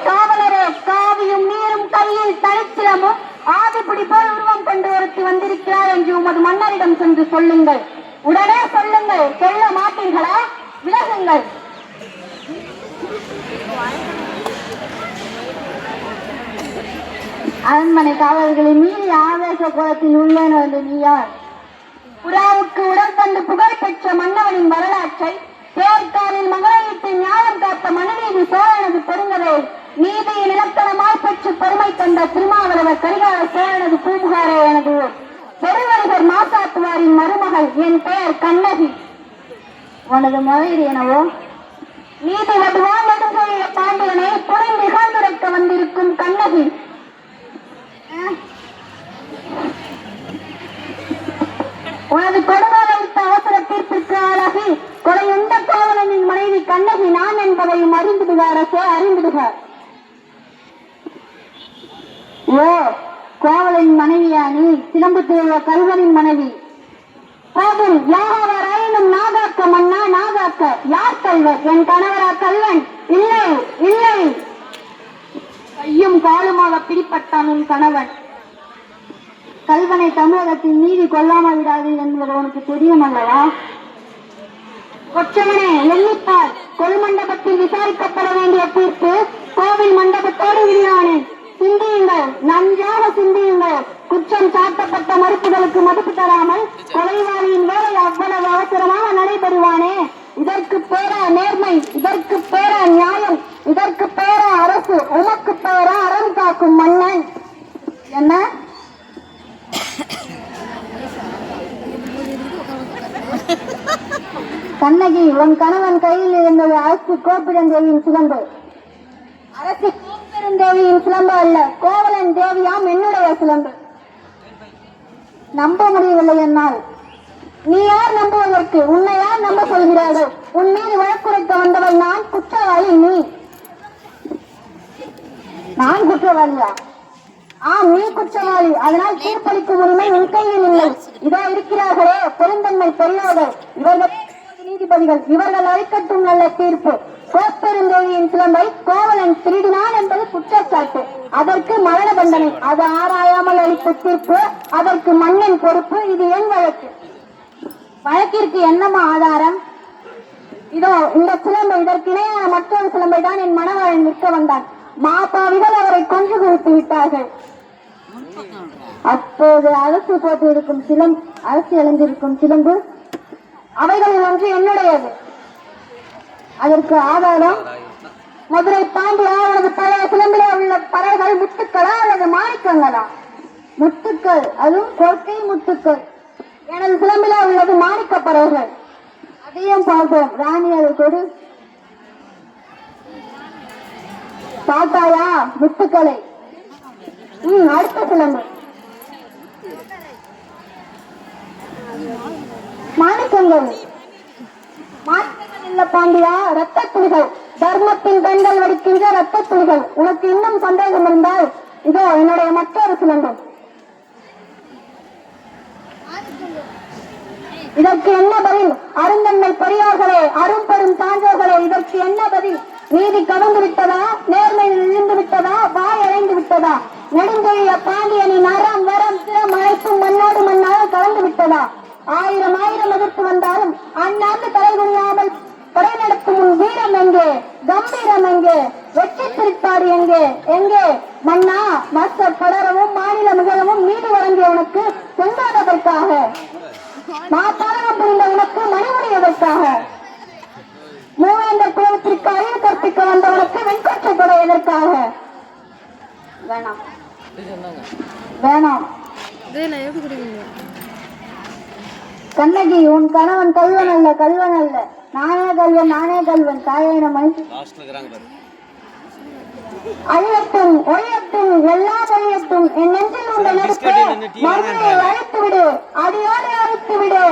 காவலரே, காவியும் நீரும் கையில் தனிச்சிலமும் ஆதிபுடி போல் உருவம் கொண்டு ஒருத்தி வந்திருக்கிறார் என்று உமது மன்னரிடம் சென்று சொல்லுங்கள். உடனே சொல்லுங்கள். சொல்ல மாட்டீர்களா? விலகுங்கள். அரண்மனை காவல்களை மீறி ஆவேச கோலத்தில் உள்ளேன் என்று நீ யார்? புறாவுக்கு உடற்கண்டு புகழ் பெற்ற மன்னவனின் வரலாற்றை தேர்காலில் மகளீட்டு நியாயம் காத்த மனுநீதி சோழனது பெருங்கதை நீதியின் இலக்கணமாய் பெற்று பெருமை தந்த திருமாவளவர் கரிகால சோழனது பூமுகாரே எனது பெருவழிகர் மாசாத்துவாரின் மருமகள். என் பெயர் கண்ணகி. உனது மகளிர் எனவோ? நீதி வடுவான் நெடுஞ்செழிய பாண்டியனை புனை நிகழ்ந்துரைக்க வந்திருக்கும் கண்ணகி. உனது கொடுமைத்த அவசர தீர்ப்பிற்கு ஆளாகி கொலையுண்ட கோவலனின் மனைவி கண்ணகி நான் என்பதையும் அறிந்திடுக அரசே, அறிந்திடுக. ஓ, கோவலனின் மனைவியா நீ? சிலம்பு தேவ கல்வனின் மனைவி. போதும், யாகாவராயினும் நாகாக்க மன்னா, நாகாக்க. யார் கல்வர்? என் கணவரா கல்வன்? இல்லை, இல்லை. கையும் காலுமாக பிடிப்பட்டான் உன் கணவன். கல்வனை தமிழகத்தில் நீதி கொல்லாமல் விடாது என்பது உனக்கு தெரியும் அல்லவா? கொச்சவனே, எண்ணிப்பார். கொள்மண்டபத்தில் விசாரிக்கப்பட வேண்டிய தீர்ப்பு கோவில் மண்டபத்தோடு விரிவானே. சிந்தியுங்கள், நன்றாக சிந்தியுங்கள். குற்றம் சாட்டப்பட்ட மறுப்புகளுக்கு மதிப்பு தராமல் கொலைவாளியின் வேலை அவ்வளவு அவசரமாக நடைபெறுவானே. இதற்கு பேரா நேர்மை? இதற்கு பேரா நியாயம்? இதற்கு பேரா அரசு? உமக்கு பேரா அறம் காக்கும் மன்னன்? என்ன கண்ணகி, உன் கணவன் கையில் இருந்தது அரசு கோப்பிடந்தேவியின் சிலம்பு. அரசு கோப்பெருந்தேவியின் சிலம்பு அல்ல, கோவலன் தேவியாம் என்னுடைய சிலம்பு. நம்ப முடியவில்லை என்னால். நீ யார் நம்புவதற்கு? உன்னை யார் நம்ப சொல்கிறார்கள்? உன் மீது வழக்குரைக்க வந்தவள் நான், குற்றவாளி நீ. நான் குற்றவாளியா? ஆம், நீ குற்றவாளி. அதனால் தீர்ப்பளிக்கும் உரிமை உன் கையில் இல்லை. இதோ இருக்கிறார்களே பெருந்தன்மை பெரியோர்கள், இவர்கள் நீதிபதிகள். இவர்கள் அளிக்கட்டும் நல்ல தீர்ப்பு. கோப்பெருந்தேவியின் சிலம்பை கோவலன் திருடினான் என்பது குற்றச்சாட்டு. அதற்கு மரண தண்டனை. அது ஆராயாமல் அளித்த தீர்ப்பு. அதற்கு மன்னன் பொறுப்பு. இது என் வழக்கு. வழக்கிற்கு என்னமா ஆதாரம்? இதோ இந்த சிலம்பை. இதற்கு இணையான மற்றொரு சிலம்பை தான் என் மணவாளன் விற்க வந்தான். மாபாவிகள் அவரை கொன்று குவித்து விட்டார்கள். அப்போது அரசு போட்டு இருக்கும் சிலம்பு, அரசு எழுந்திருக்கும் சிலம்பு, அவைகளில் ஒன்று என்னுடையது. அதற்கு ஆதாரம் மதுரை பாண்டியா அவனது பழைய சிலம்பிலே உள்ள பறவைகள் முத்துக்களா அல்லது மாணிக்கங்களா? முத்துக்கள், அதுவும் கொற்கை முத்துக்கள். எனது சிலம்பிலே உள்ளது மாணிக்க பறவைகள். அதையும் பார்ப்போம். ராணி, அதை கொடு. பார்த்தாயா முத்துக்களை? அடுத்த சிலம்பு மாணிக்கங்கள். மாணிக்கங்கள் இல்ல பாண்டியா, ரத்த துளிகள். தர்மத்தின் பெண்கள் வடிக்கின்ற ரத்த துளிகள். உனக்கு இன்னும் சந்தேகம் இருந்தால் இதோ என்னுடைய மற்றொரு சிலம்பு. இதற்கு என்ன பதில்? அருந்தன்மை பெரியோர்களே, அரும்பெரும் சான்றோர்களே, இதற்கு என்ன பதில்? நீதி கடந்து விட்டதா? நேர்மையில் இழந்து விட்டதா? வாய் அடைந்து விட்டதா? நெடுஞ்செழிய பாண்டியனின் அறம் வரம் சிரம் அனைத்தும் மண்ணோடு மண்ணாக கலந்து விட்டதா? ஆயிரம் ஆயிரம் எதிர்த்து வந்தாலும் அந்நாட்டு தலைகுனியாமல் படை நடத்தும் உன் வீரம் எங்கே? கம்பீரம் எங்கே? வெற்றி திருத்தாடு எங்கே? எங்கே மன்னா? மற்ற படரவும் மாநில மிகவும் நீதி வழங்கிய உனக்கு சென்றாததற்காக, மாபாலகம் புரிந்த உனக்கு மணிமுடியதற்காக, மூவேந்தர் குலத்திற்கு அறிவு கற்பிக்க வந்தவனுக்கு வெண்கொற்றை கொடை எதற்காக? வேணாம், வேணாம். கண்ணகி, உன் கணவன் கல்வன் அல்ல, கல்வன் அல்ல. நானே கல்வன், நானே கல்வன். தாயினமை அழியட்டும், ஒழியட்டும், எல்லாம் ஒழியட்டும். என் நெஞ்சில் உள்ள நெருப்பை மறுமையை அழைத்து விடு, அடியோடு அழைத்து விடு.